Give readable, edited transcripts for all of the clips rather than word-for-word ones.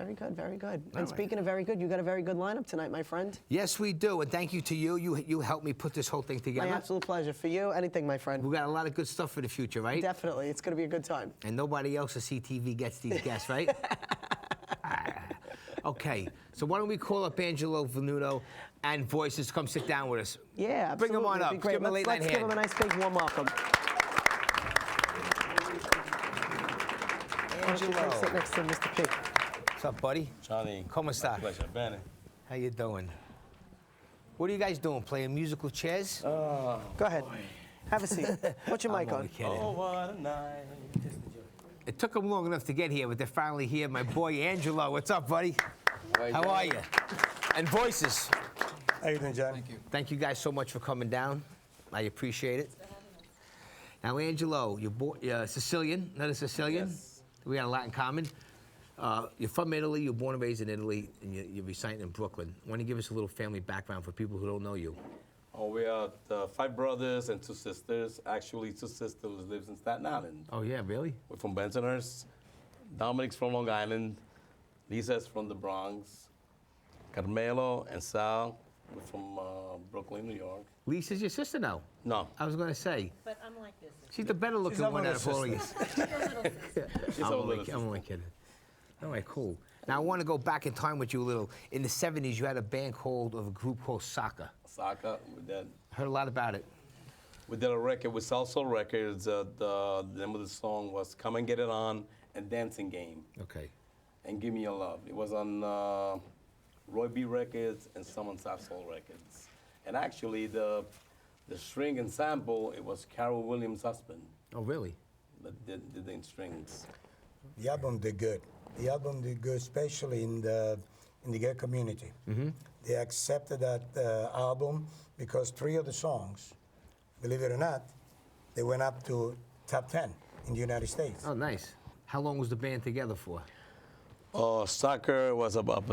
Very good, very good. All And right. speaking of very good, you got a very good lineup tonight, my friend. Yes, we do, and thank you to you. You helped me put this whole thing together. My absolute pleasure. For you, anything, my friend. We got a lot of good stuff for the future, right? Definitely. It's going to be a good time. And nobody else at CTV gets these guests, right? Okay, so why don't we call up Angelo Venuto and Voices to come sit down with us? Yeah, absolutely. Bring them on It'd up. be great. Give them a late night Let's give hand. them a nice big warm welcome. Angelo. Come sit next to Mr. P. What's up, buddy? Johnny. ¿Cómo está? Pleasure, Benny. How you doing? What are you guys doing? Playing musical chairs? Go ahead. Have a seat. Put your mic I'm on. only kidding. Oh, what a night. It took them long enough to get here, but they're finally here. My boy Angelo, what's up, buddy? How are you? And Voices. How you doing, John? Thank you. Thank you guys so much for coming down. I appreciate it. Now, Angelo, you're Sicilian, not a Sicilian? Yes. We got a lot in common. You're from Italy, you're born and raised in Italy, and you're residing in Brooklyn. Why don't you give us a little family background for people who don't know you? Oh, we are 5 brothers and 2 sisters. Actually, 2 sisters lives in Staten Island. Oh, yeah, really? We're from Bensonhurst. Dominic's from Long Island. Lisa's from the Bronx. Carmelo and Sal, we're from Brooklyn, New York. Lisa's your sister now? No, I was going to say. But I'm like this. She's the better looking our one out little of all of you. she's I'm our only, little I'm only kidding. All right, cool. Now, I want to go back in time with you a little. In the 70s, you had a band of a group called Saka. Saka. Heard a lot about it. We did a record with Salsa Records. The name of the song was Come and Get It On and Dancing Game Okay. and Give Me Your Love. It was on Roy B. Records and Summon Soft Soul Records. And actually, the string and sample, it was Carol Williams' husband Oh, really? that did the strings. The album did good. The album did good, especially in the gay community. Mm-hmm. They accepted that album because 3 of the songs, believe it or not, they went up to top 10 in the United States. Oh, nice. How long was the band together for? Soccer was about,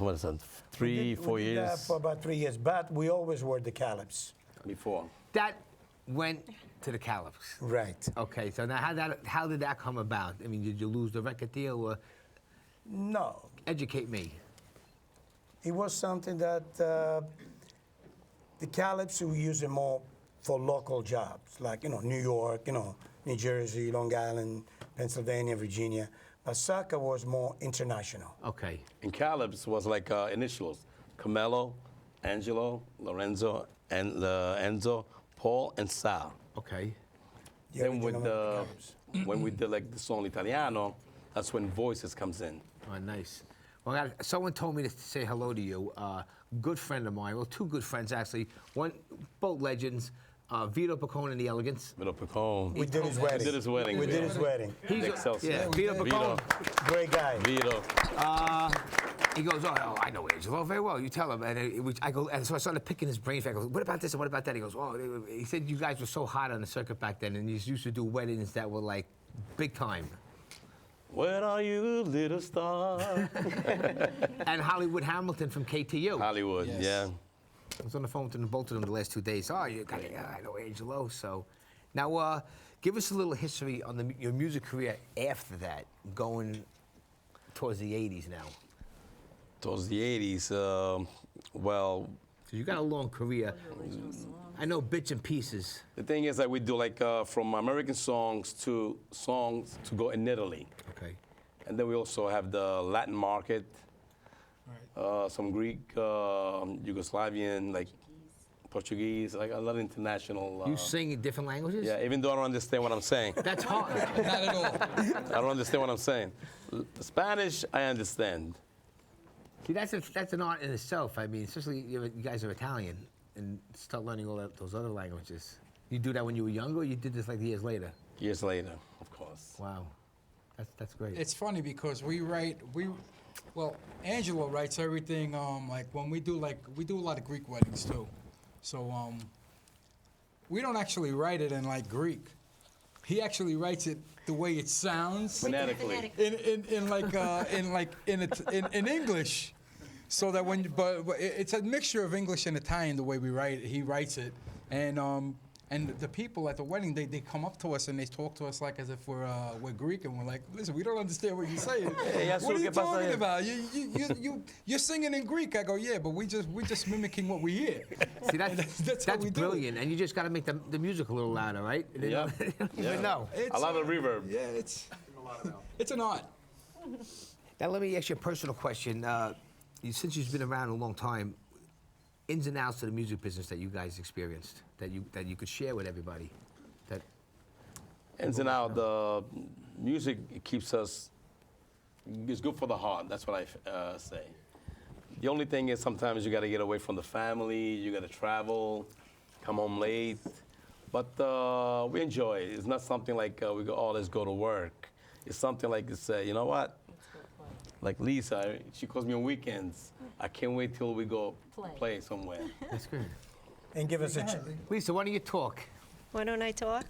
what is that, 3, 4 We did that years for about 3 years, but we always were the Calebs. before. That went to the Caliph. Right. Okay, so now how did that come about? I mean, did you lose the record deal or No, educate me? it was something that the Calebs, we use it more for local jobs, like, New York, New Jersey, Long Island, Pennsylvania, Virginia. But Saka was more international. Okay. And Caleb's was like initials: Camelo, Angelo, Lorenzo, and Enzo, Paul, and Sal. Okay. The Then with original Calebs. when we did like the song Italiano, that's when Voices comes in. Oh, nice. Well, someone told me to say hello to you. Good friend of mine. Well, 2 good friends actually. Both legends. Vito Picone and the Elegance. Vito Picone. We did his wedding. We did his wedding. We did his wedding. He's Excelsior. yeah, Vito Picone. Great guy. Vito. He goes, oh, I know Angelo very well. You tell him. And I go, and so I started picking his brains. I go, what about this and what about that? He goes, oh, he said you guys were so hot on the circuit back then, and you used to do weddings that were like big time. Where are you, little star? And Hollywood Hamilton from KTU. Hollywood, Yes. yeah. I was on the phone with them, both of them the last 2 days. Oh, I know Angelo. So, now give us a little history on your music career after that, going towards the 80s now. Towards the 80s, well, So you got a long career. I know bits and pieces. the thing is that we do like from American songs to go in Italy. Okay. And then we also have the Latin market, some Greek, Yugoslavian, like Portuguese, like a lot of international. You sing in different languages? Yeah, even though I don't understand what I'm saying. That's hard. Not at all. I don't understand what I'm saying. Spanish, I understand. See, that's an art in itself. I mean, especially you guys are Italian, and start learning all those other languages. You do that when you were younger, or you did this like years later? Years later, of course. Wow, that's great. It's funny because well, Angelo writes everything. Like when we do a lot of Greek weddings too, so we don't actually write it in like Greek. He actually writes it the way it sounds Phonetically. in English, so that but it's a mixture of English and Italian the way we write it. He writes it, and And the people at the wedding, they come up to us and they talk to us like as if we're Greek, and we're like, listen, we don't understand what you're saying. What are you talking about? You're singing in Greek. I go, yeah, but we just mimicking what we hear. See, that's how we do it. brilliant, and you just got to make the music a little louder, right? They Yeah. don't even know. A lot of reverb. Yeah, it's an art. Now let me ask you a personal question. Since you've been around a long time, ins and outs of the music business that you guys experienced, that you could share with everybody. Ins and out, the music keeps us, it's good for the heart. That's what I say. The only thing is sometimes you got to get away from the family, you got to travel, come home late. But we enjoy it. It's not something like we go, oh, let's go to work. It's something like to say, you know what? Like Lisa, she calls me on weekends. I can't wait till we go play somewhere. That's good. And give us a Lisa, why don't you talk? Why don't I talk?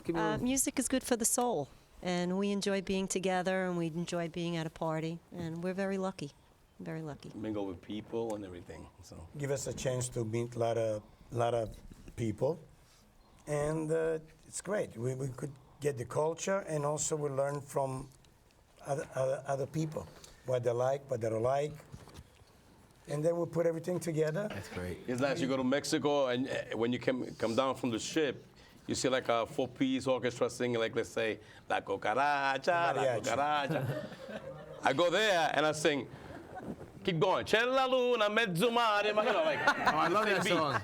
Give me a little- Music is good for the soul, and we enjoy being together, and we enjoy being at a party, and we're very lucky, very lucky. Mingle with people and everything. So give us a chance to meet a lot of people, and it's great. We could get the culture, and also we learn from other people, what they like, what they don't like, and then we put everything together. That's great. it's nice. You go to Mexico, and when you come down from the ship, you see like a 4-piece orchestra singing, like let's say La Cucaracha, La Mariachi. Cucaracha. I go there and I sing. Keep going. C'è la luna, mezzo mare. You know, like, Oh, I love that same beat. song.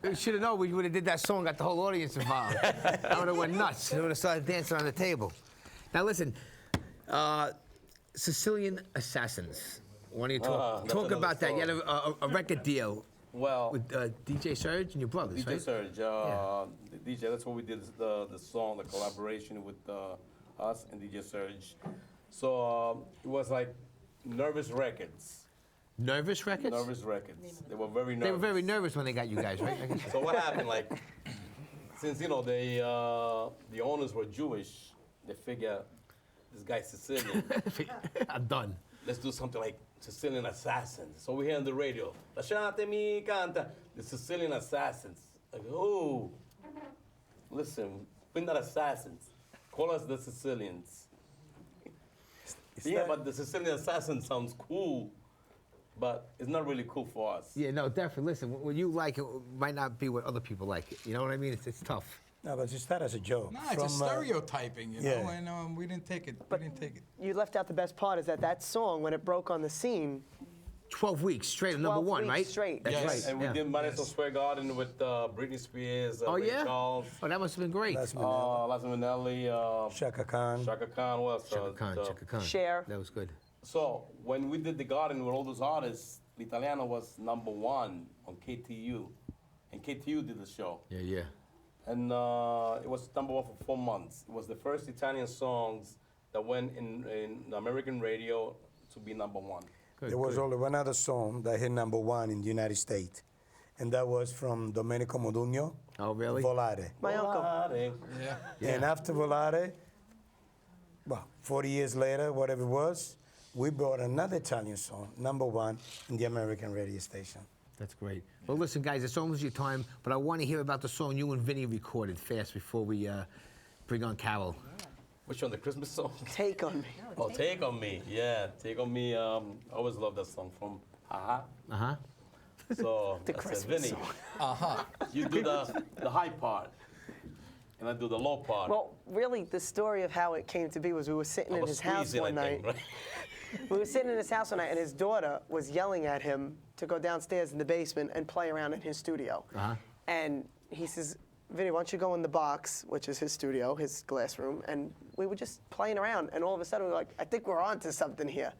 You should have known we would have did that song, got the whole audience involved. I would have went nuts. They would have started dancing on the table. Now listen, Sicilian Assassins. Why don't you talk that's talk another about that? You had story. a record deal Well, with DJ Serge and your brothers, DJ right? Serge, the DJ, that's what we did the song, the collaboration with us and DJ Serge. So it was like Nervous Records. Nervous Records? Nervous Records. They were very nervous. They were very nervous when they got you guys, right? I guess. So what happened, like, since, you know, the owners were Jewish, they figure this guy's Sicilian. I'm done. Let's do something like Sicilian Assassins. So we hear on the radio, Lasciatemi canta, the Sicilian Assassins. Like, oh, listen, we're not assassins. Call us the Sicilians. But the Sicilian Assassin sounds cool, but it's not really cool for us. Yeah, no, definitely. Listen, what you like it might not be what other people like. You know what I mean? It's tough. No, but it's not as a joke. No, it's a stereotyping, you know, yeah. and we didn't take it. But you left out the best part is that song, when it broke on the scene, 12 weeks straight, 12 number one, weeks right? straight. That's Yes. right. And we yeah. did Madison Square Garden with Britney Spears, Oh, Ray yeah? Charles, Oh, that must have been great. That's Manila. Liza Minnelli, Shaka Khan. Shaka Khan, what else? Chaka Khan. Cher. That was good. So when we did the Garden with all those artists, L'Italiano was number one on KTU, and KTU did the show. Yeah, yeah. And it was number one for 4 months. It was the first Italian songs that went in American radio to be number one. Good, There was good. only one other song that hit number one in the United States, and that was from Domenico Modugno, Oh, really? Volare. my uncle. Yeah. And after Volare, well, 40 years later, whatever it was, we brought another Italian song, number one in the American radio station. That's great. Well, listen, guys, it's almost your time, but I want to hear about the song you and Vinnie recorded fast before we bring on Carol. Which one, the Christmas song? Take on me. Oh, Take On Me. Yeah, Take On Me. I always love that song from Aha. Uh-huh. So The I said, Christmas Vinny, song. you do the high part, and I do the low part. Well, really, the story of how it came to be was we were sitting I in was his house squeezing, one I night. think, right? We were sitting in his house one night, and his daughter was yelling at him to go downstairs in the basement and play around in his studio. Uh-huh. And he says, Vinny, why don't you go in the box, which is his studio, his glass room, and we were just playing around, and all of a sudden we were like, I think we're on to something here.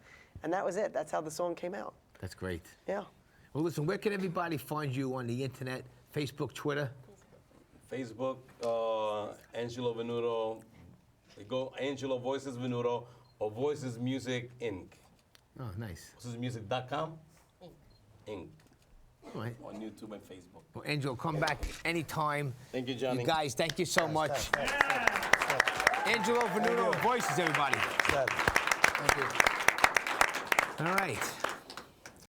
And that was it. That's how the song came out. That's great. Yeah. Well, listen, where can everybody find you on the internet? Facebook, Twitter? Facebook, Angelo Venuto. They go Angelo Voices Venuto or Voices Music Inc. Oh, nice. VoicesMusic.com? Inc. All right. On YouTube and Facebook. Well, Angelo, come back anytime. Thank you, Johnny. You guys, thank you so much. Angelo Venuto Voices, everybody. That- All right.